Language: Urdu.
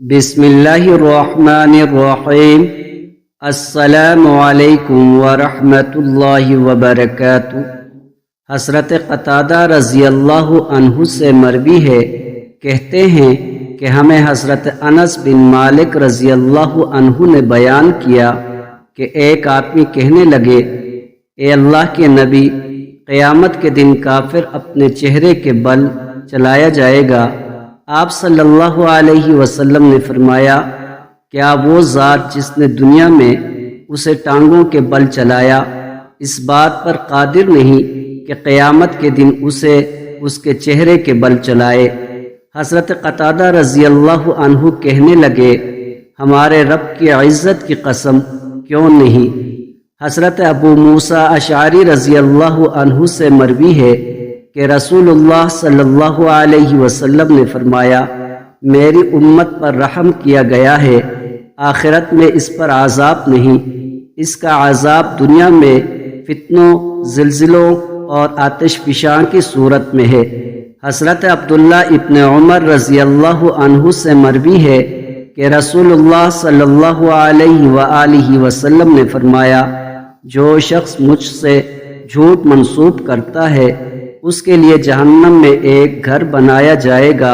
بسم اللہ الرحمن الرحیم۔ السلام علیکم ورحمۃ اللہ وبرکاتہ۔ حضرت قتادہ رضی اللہ عنہ سے مروی ہے، کہتے ہیں کہ ہمیں حضرت انس بن مالک رضی اللہ عنہ نے بیان کیا کہ ایک آدمی کہنے لگے، اے اللہ کے نبی، قیامت کے دن کافر اپنے چہرے کے بل چلایا جائے گا۔ آپ صلی اللہ علیہ وسلم نے فرمایا، کیا وہ ذات جس نے دنیا میں اسے ٹانگوں کے بل چلایا اس بات پر قادر نہیں کہ قیامت کے دن اسے اس کے چہرے کے بل چلائے؟ حضرت قتادہ رضی اللہ عنہ کہنے لگے، ہمارے رب کی عزت کی قسم، کیوں نہیں؟ حضرت ابو موسیٰ اشعری رضی اللہ عنہ سے مروی ہے کہ رسول اللہ صلی اللہ علیہ وسلم نے فرمایا، میری امت پر رحم کیا گیا ہے، آخرت میں اس پر عذاب نہیں، اس کا عذاب دنیا میں فتنوں، زلزلوں اور آتش فشاں کی صورت میں ہے۔ حضرت عبداللہ ابن عمر رضی اللہ عنہ سے مروی ہے کہ رسول اللہ صلی اللہ علیہ وآلہ وسلم نے فرمایا، جو شخص مجھ سے جھوٹ منسوب کرتا ہے اس کے لیے جہنم میں ایک گھر بنایا جائے گا